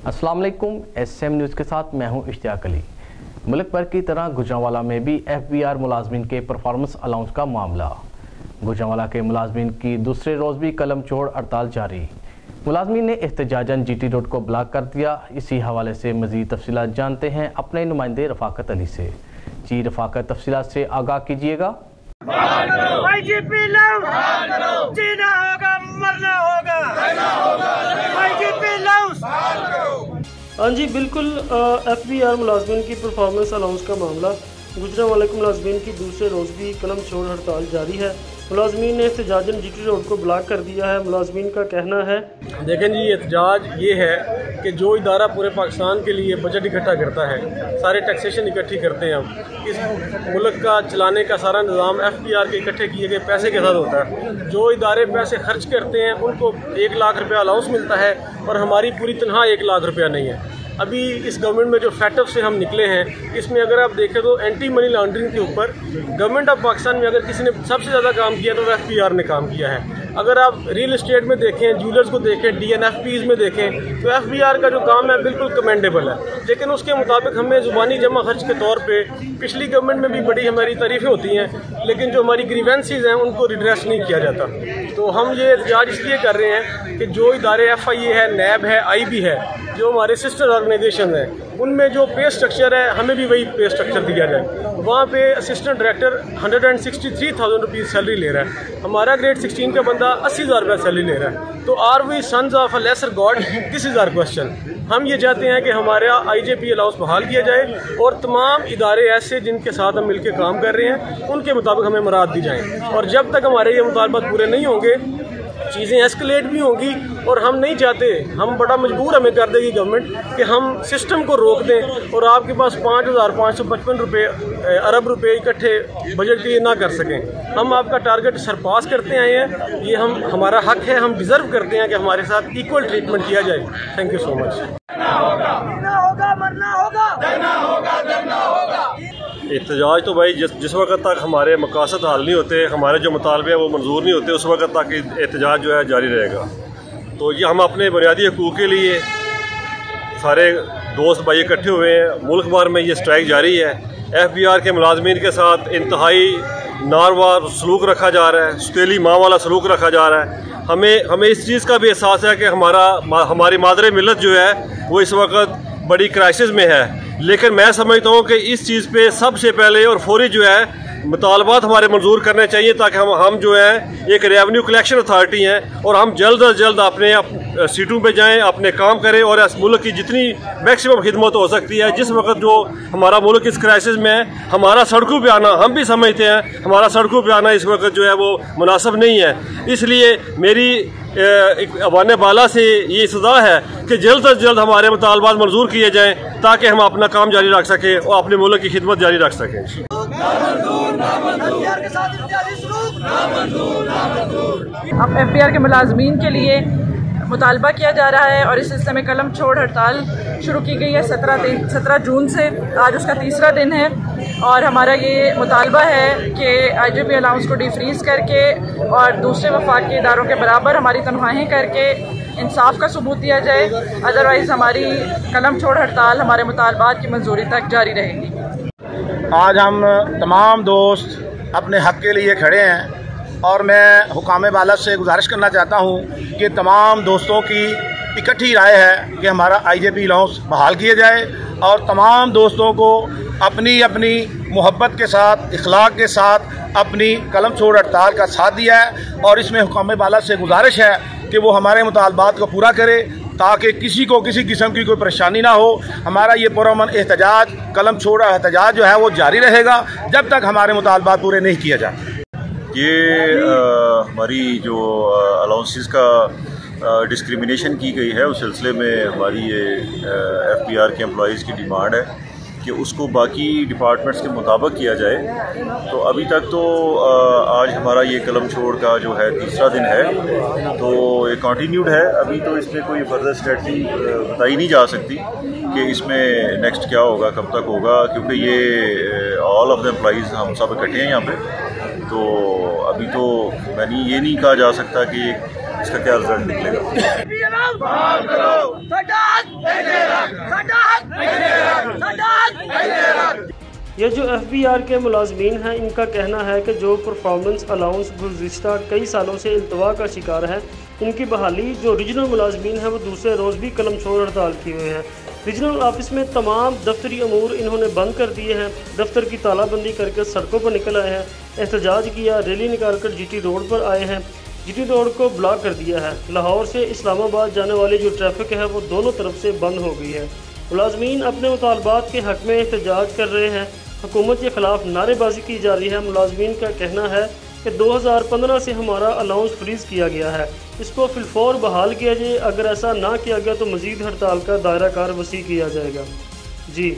अस्सलाम वालेकुम, SM news के साथ मैं हूं इश्तियाक अली। मुल्क भर की तरह गुजरांवाला में भी FBR मुलाजमीन के परफॉर्मेंस अलाउंस का मामला। गुजरांवाला के मुलाजमीन की दूसरे रोज़ भी कलम छोड़ हड़ताल जारी। मुलाजमीन ने एहतजाजन GT रोड को ब्लॉक कर दिया। इसी हवाले से मज़ीद तफसीलात जानते हैं अपने नुमाइंदे रफ़ाकत अली से। जी रफ़ाकत, तफसीलात से आगाह कीजिएगा। हाँ जी बिल्कुल, FBR मुलाजमीन की परफॉर्मेंस अलाउंस का मामला। गुजरांवाला के मुलाजमीन की दूसरे रोज़ भी कलम छोड़ हड़ताल जारी है। मुलाजमीन ने एहतजाजन GT रोड को ब्लॉक कर दिया है। मुलाजमीन का कहना है, देखें जी, एहतजाज ये है कि जो इदारा पूरे पाकिस्तान के लिए बजट इकट्ठा करता है, सारे टैक्सेशन इकट्ठी करते हैं, हम इस मुल्क का चलाने का सारा निज़ाम FBR के इकट्ठे किए गए पैसे के साथ होता है। जो इदारे पैसे खर्च करते हैं उनको 1 लाख रुपया अलाउंस मिलता है और हमारी पूरी तनख्वाह 1 लाख रुपया नहीं है। अभी इस गवर्नमेंट में जो फैटअप से हम निकले हैं, इसमें अगर आप देखें तो एंटी मनी लॉन्ड्रिंग के ऊपर गवर्नमेंट ऑफ पाकिस्तान में अगर किसी ने सबसे ज़्यादा काम किया तो FBR ने काम किया है। अगर आप रियल एस्टेट में देखें, ज्वेलर्स को देखें, DNFPs में देखें तो FBR का जो काम है बिल्कुल कमेंडेबल है। लेकिन उसके मुताबिक हमें ज़ुबानी जमा खर्च के तौर पे पिछली गवर्नमेंट में भी बड़ी हमारी तारीफ़ें होती हैं, लेकिन जो हमारी ग्रीवेंसीज हैं उनको रिड्रेस नहीं किया जाता। तो हम ये एहतजाज इसलिए कर रहे हैं कि जो इदारे FIA है, NAB है, IB है, जो हमारे सिस्टर ऑर्गेनाइजेशन हैं, उनमें जो पे स्ट्रक्चर है हमें भी वही पे स्ट्रक्चर दिया जाए। वहाँ पे असिस्टेंट डायरेक्टर 163,000 रुपीज़ सैलरी ले रहा है, हमारा ग्रेड 16 का बंदा 80,000 रुपये सैलरी ले रहा है। तो are we sons of a lesser god? This is our question. हम ये चाहते हैं कि हमारा IJP अलाउंस बहाल किया जाए और तमाम इदारे ऐसे जिनके साथ हम मिलकर काम कर रहे हैं उनके मुताबिक हमें मुराद दी जाए। और जब तक हमारे ये मुतालबात पूरे नहीं होंगे, चीज़ें एस्केलेट भी होंगी और हम नहीं चाहते, हम बड़ा मजबूर हमें कर देगी गवर्नमेंट कि हम सिस्टम को रोक दें और आपके पास 5,555 अरब रुपए इकट्ठे बजट के लिए ना कर सकें। हम आपका टारगेट सरपास करते आए हैं, ये हमारा हक है, हम डिज़र्व करते हैं कि हमारे साथ इक्वल ट्रीटमेंट किया जाए। Thank you so much. एहतजाज तो भाई जिस वक्त तक हमारे मकासद हल नहीं होते, हमारे जो मुतालबे हैं वो मंजूर नहीं होते, उस वक्त तक एहतजाज जो है जारी रहेगा। तो ये हम अपने बुनियादी हकूक़ के लिए सारे दोस्त भाई इकट्ठे हुए हैं। मुल्क भर में ये स्ट्राइक जारी है। FBR के मुलाजमीन के साथ इंतहाई नारवा सलूक रखा जा रहा है, सुतेली माँ वाला सलूक रखा जा रहा है। हमें इस चीज़ का भी एहसास है कि हमारी मादरे मिलत जो है वो इस वक्त बड़ी क्राइसिस में है। लेकिन मैं समझता हूँ कि इस चीज़ पे सबसे पहले और फौरी जो है मुतालबात हमारे मंजूर करने चाहिए, ताकि हम जो है एक रेवेन्यू कलेक्शन अथॉरिटी हैं और हम जल्द अज जल्द अपने सीटों पे जाएं, अपने काम करें और इस मुल्क की जितनी मैक्सिमम खिदमत हो सकती है। जिस वक्त जो हमारा मुल्क इस क्राइसिस में है, हमारा सड़कों पे आना, हम भी समझते हैं हमारा सड़कों पे आना इस वक्त जो है वो मुनासिब नहीं है। इसलिए मेरी अवान बाला से ये सदा है कि जल्द अज जल्द हमारे मुतालबात मंजूर किए जाएँ, ताकि हम अपना काम जारी रख सकें और अपने मुल्क की खिदमत जारी रख सकें। अब FBR के मुलाजमीन के लिए मुतालबा किया जा रहा है और इस सिलसिले में कलम छोड़ हड़ताल शुरू की गई है 17 जून से। आज उसका तीसरा दिन है और हमारा ये मुतालबा है कि IJP अलाउंस को डिफ्रीज़ करके और दूसरे वफाकी इदारों के बराबर हमारी तनख्वाहें करके इंसाफ का सबूत दिया जाए। अदरवाइज़ हमारी कलम छोड़ हड़ताल हमारे मुतालबात की मंजूरी तक जारी रहेगी। आज हम तमाम दोस्त अपने हक़ के लिए खड़े हैं और मैं हुकाम बाला से गुजारिश करना चाहता हूँ कि तमाम दोस्तों की इकट्ठी राय है कि हमारा IJP अलाउंस बहाल किया जाए और तमाम दोस्तों को अपनी अपनी मोहब्बत के साथ, इखलाक के साथ अपनी कलम छोड़ हड़ताल का साथ दिया है। और इसमें हुकाम बाला से गुजारिश है कि वो हमारे मुतालबात को पूरा करे, ताकि किसी को किसी किस्म की कोई परेशानी ना हो। हमारा ये पुरअमन एहतजाज, कलम छोड़ा एहतजाज जो है वो जारी रहेगा जब तक हमारे मुतालबात पूरे नहीं किए जाते। ये हमारी जो अलाउंसेस का डिस्क्रिमिनेशन की गई है, उस सिलसिले में हमारी ये FBR के एम्प्लॉइज़ की डिमांड है कि उसको बाकी डिपार्टमेंट्स के मुताबिक किया जाए। तो अभी तक तो आज हमारा ये कलम छोड़ का जो है तीसरा दिन है, तो ये कंटिन्यूड है। अभी तो इसमें कोई फर्दर स्ट्रेटजी बताई नहीं जा सकती कि इसमें नेक्स्ट क्या होगा, कब तक होगा, क्योंकि ये ऑल ऑफ द एम्प्लॉइज़ हम सब इकट्ठे हैं यहाँ पे। तो अभी तो ये नहीं कहा जा सकता कि इसका क्या रिजल्ट निकलेगा। ये जो FBR के मुलाजमीन हैं, इनका कहना है कि जो परफॉर्मेंस अलाउंस गुज़िश्ता कई सालों से इल्तवा का शिकार है, इनकी बहाली जो रीजनल मुलाजमीन हैं वो दूसरे रोज़ भी कलम छोड़ हड़ताल किए हुए हैं। रीजनल ऑफिस में तमाम दफ्तरी अमूर इन्होंने बंद कर दिए हैं, दफ्तर की तालाबंदी करके सड़कों पर निकल आए हैं, एहतजाज किया, रैली निकाल कर GT रोड पर आए हैं, GT रोड को ब्लॉक कर दिया है। लाहौर से इस्लामाबाद जाने वाली जो ट्रैफिक है वो दोनों तरफ से बंद हो गई है। मुलाजमीन अपने मुतालबात के हक़ में एहतजाज कर रहे हैं, हुकूमत के ख़िलाफ़ नारेबाजी की जा रही है। मुलाजमीन का कहना है कि 2015 से हमारा अलाउंस फ्रीज़ किया गया है, इसको फिलफौर बहाल किया जाए। अगर ऐसा ना किया गया तो मज़ीद हड़ताल का दायरा कार वसी किया जाएगा। जी।